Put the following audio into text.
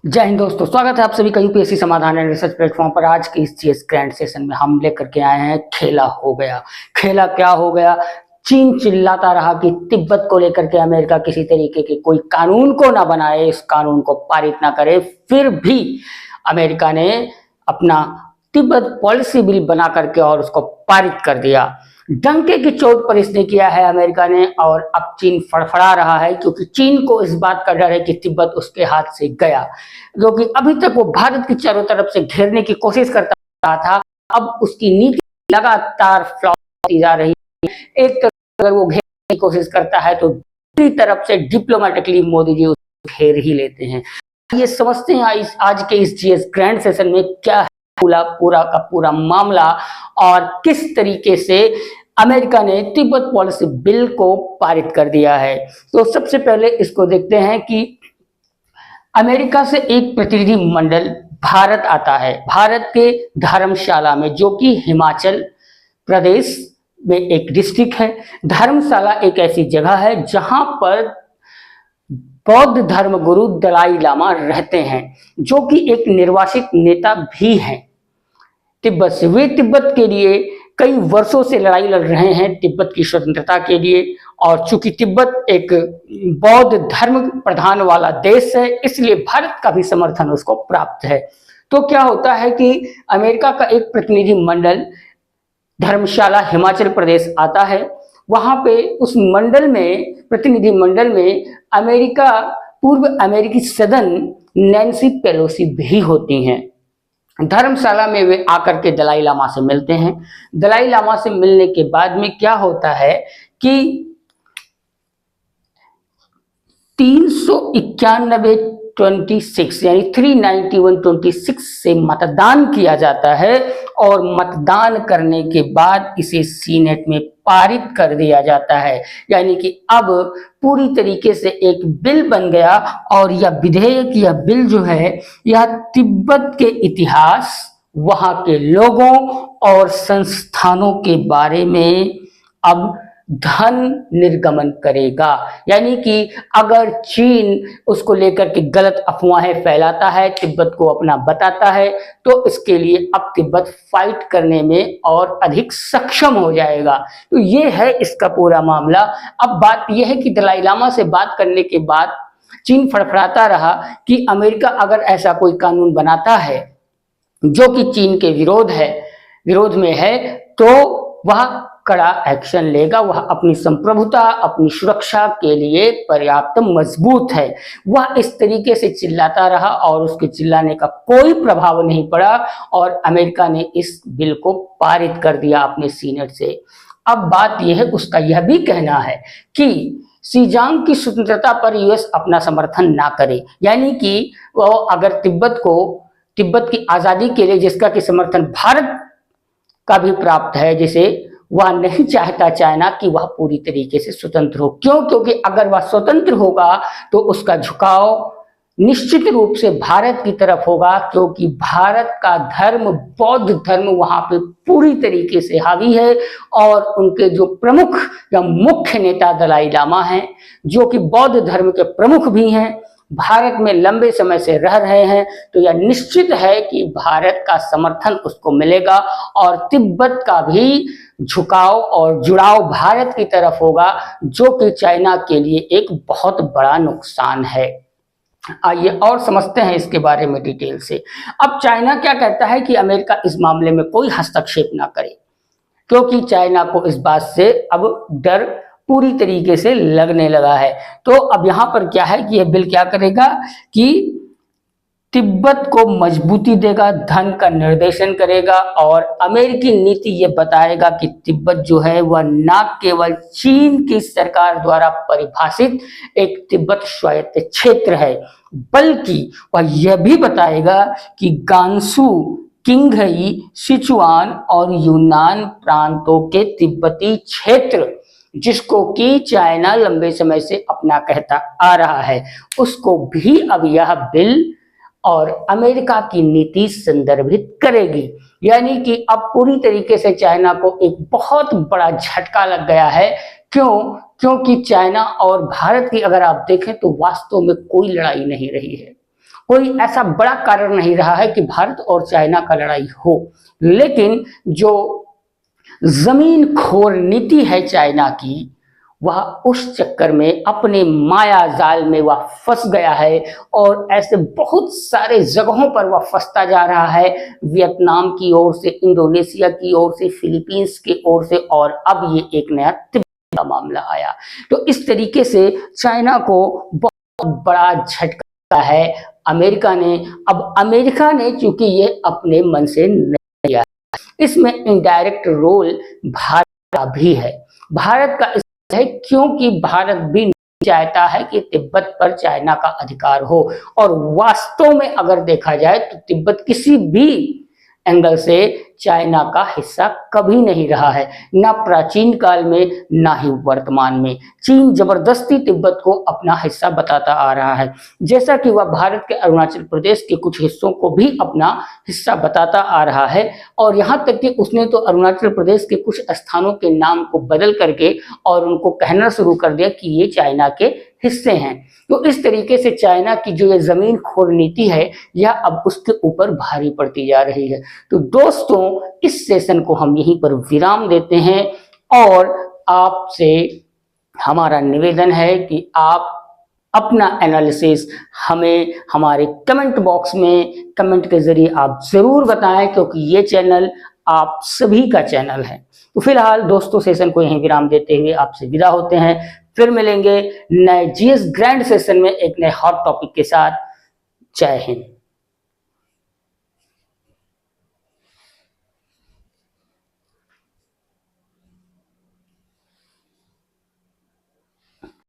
जय हिंद दोस्तों, स्वागत है आप सभी का यूपीएससी समाधान एंड रिसर्च प्लेटफॉर्म पर। आज के इस जीएस ग्रैंड सेशन में हम लेकर के आए हैं खेला हो गया। खेला क्या हो गया? चीन चिल्लाता रहा कि तिब्बत को लेकर के अमेरिका किसी तरीके के कोई कानून को ना बनाए, इस कानून को पारित ना करे। फिर भी अमेरिका ने अपना तिब्बत पॉलिसी बिल बना करके और उसको पारित कर दिया। डंके की चोट पर इसने किया है अमेरिका ने, और अब चीन फड़फड़ा रहा है क्योंकि चीन को इस बात का डर है कि तिब्बत उसके हाथ से गया, क्योंकि अभी तक वो भारत की चारों तरफ से घेरने की कोशिश करता रहा था। अब उसकी नीति लगातार फ्लॉप होती जा रही है। एक तरफ अगर वो घेरने की कोशिश करता है तो दूसरी तरफ से डिप्लोमेटिकली मोदी जी उसको घेर ही लेते हैं। ये समझते हैं आज के इस जीएस ग्रैंड सेशन में क्या है पूरा का पूरा मामला, और किस तरीके से अमेरिका ने तिब्बत पॉलिसी बिल को पारित कर दिया है। तो सबसे पहले इसको देखते हैं कि अमेरिका से एक प्रतिनिधि मंडल भारत आता है, भारत के धर्मशाला में, जो कि हिमाचल प्रदेश में एक डिस्ट्रिक्ट है। धर्मशाला एक ऐसी जगह है जहां पर बौद्ध धर्म गुरु दलाई लामा रहते हैं, जो कि एक निर्वासित नेता भी हैं तिब्बत से। वे तिब्बत के लिए कई वर्षों से लड़ाई लड़ रहे हैं, तिब्बत की स्वतंत्रता के लिए। और चूंकि तिब्बत एक बौद्ध धर्म प्रधान वाला देश है, इसलिए भारत का भी समर्थन उसको प्राप्त है। तो क्या होता है कि अमेरिका का एक प्रतिनिधि मंडल धर्मशाला हिमाचल प्रदेश आता है। वहां पे उस मंडल में, प्रतिनिधि मंडल में, पूर्व अमेरिकी सदन नैन्सी पेलोसी भी होती हैं। धर्मशाला में वे आकर के दलाई लामा से मिलते हैं। दलाई लामा से मिलने के बाद में क्या होता है कि 391-26 यानी 391-26 से मतदान किया जाता है, और मतदान करने के बाद इसे सीनेट में पारित कर दिया जाता है। यानी कि अब पूरी तरीके से एक बिल बन गया, और यह विधेयक, यह बिल जो है, यह तिब्बत के इतिहास, वहां के लोगों और संस्थानों के बारे में अब धन निर्गमन करेगा। यानी कि अगर चीन उसको लेकर के गलत अफवाहें फैलाता है, तिब्बत को अपना बताता है, तो इसके लिए अब तिब्बत फाइट करने में और अधिक सक्षम हो जाएगा। तो ये है इसका पूरा मामला। अब बात यह है कि दलाई लामा से बात करने के बाद चीन फड़फड़ाता रहा कि अमेरिका अगर ऐसा कोई कानून बनाता है जो कि चीन के विरोध में है, तो वह कड़ा एक्शन लेगा। वह अपनी संप्रभुता, अपनी सुरक्षा के लिए पर्याप्त मजबूत है। वह इस तरीके से चिल्लाता रहा और उसके चिल्लाने का कोई प्रभाव नहीं पड़ा, और अमेरिका ने इस बिल को पारित कर दिया अपने सीनेट से। अब बात यह है, उसका यह भी कहना है कि शिंजांग की स्वतंत्रता पर यूएस अपना समर्थन ना करे। यानी कि वो अगर तिब्बत की आजादी के लिए, जिसका कि समर्थन भारत का भी प्राप्त है, जिसे वह नहीं चाहता चाइना कि वह पूरी तरीके से स्वतंत्र हो। क्यों? क्योंकि अगर वह स्वतंत्र होगा तो उसका झुकाव निश्चित रूप से भारत की तरफ होगा, क्योंकि भारत का धर्म, बौद्ध धर्म, वहां पे पूरी तरीके से हावी है। और उनके जो प्रमुख या मुख्य नेता दलाई लामा हैं, जो कि बौद्ध धर्म के प्रमुख भी हैं, भारत में लंबे समय से रह रहे हैं, तो यह निश्चित है कि भारत का समर्थन उसको मिलेगा, और तिब्बत का भी झुकाव और जुड़ाव भारत की तरफ होगा, जो कि चाइना के लिए एक बहुत बड़ा नुकसान है। आइए और समझते हैं इसके बारे में डिटेल से। अब चाइना क्या कहता है कि अमेरिका इस मामले में कोई हस्तक्षेप ना करे, क्योंकि चाइना को इस बात से अब डर पूरी तरीके से लगने लगा है। तो अब यहाँ पर क्या है कि यह बिल क्या करेगा कि तिब्बत को मजबूती देगा, धन का निर्देशन करेगा, और अमेरिकी नीति ये बताएगा कि तिब्बत जो है वह न केवल चीन की सरकार द्वारा परिभाषित एक तिब्बत स्वायत्त क्षेत्र है, बल्कि वह यह भी बताएगा कि गांसू, किंगहई, सिचुआन और यूनान प्रांतों के तिब्बती क्षेत्र, जिसको कि चाइना लंबे समय से अपना कहता आ रहा है, उसको भी अब यह बिल और अमेरिका की नीति संदर्भित करेगी। यानी कि अब पूरी तरीके से चाइना को एक बहुत बड़ा झटका लग गया है। क्यों? क्योंकि चाइना और भारत की अगर आप देखें तो वास्तव में कोई लड़ाई नहीं रही है। कोई ऐसा बड़ा कारण नहीं रहा है कि भारत और चाइना का लड़ाई हो, लेकिन जो जमीन खोर नीति है चाइना की, वह उस चक्कर में अपने माया जाल में वह फंस गया है और ऐसे बहुत सारे जगहों पर वह फंसता जा रहा है, वियतनाम की ओर से, इंडोनेशिया की ओर से, फिलीपींस की ओर से, और अब ये एक नया तिब्बत का मामला आया। तो इस तरीके से चाइना को बहुत बड़ा झटका है अमेरिका ने। अब अमेरिका ने चूंकि ये अपने मन से नहीं किया, इसमें इनडायरेक्ट रोल भारत का भी है। भारत का है क्योंकि भारत भी नहीं चाहता है कि तिब्बत पर चाइना का अधिकार हो, और वास्तव में अगर देखा जाए तो तिब्बत किसी भी एंगल से चाइना का हिस्सा कभी नहीं रहा है, ना प्राचीन काल में ना ही वर्तमान में। चीन जबरदस्ती तिब्बत को अपना हिस्सा बताता आ रहा है, जैसा कि वह भारत के अरुणाचल प्रदेश के कुछ हिस्सों को भी अपना हिस्सा बताता आ रहा है, और यहाँ तक कि उसने तो अरुणाचल प्रदेश के कुछ स्थानों के नाम को बदल करके और उनको कहना शुरू कर दिया कि ये चाइना के हिस्से हैं। तो इस तरीके से चाइना की जो ये जमीन खोर नीति है, यह अब उसके ऊपर भारी पड़ती जा रही है। तो दोस्तों, इस सेशन को हम यहीं पर विराम देते हैं, और आपसे हमारा निवेदन है कि आप अपना एनालिसिस हमें हमारे कमेंट बॉक्स में कमेंट के जरिए आप जरूर बताएं, क्योंकि ये चैनल आप सभी का चैनल है। तो फिलहाल दोस्तों, सेशन को यहीं विराम देते हुए आपसे विदा होते हैं। फिर मिलेंगे नए जीएस ग्रैंड सेशन में एक नए हॉट टॉपिक के साथ। जय हिंद।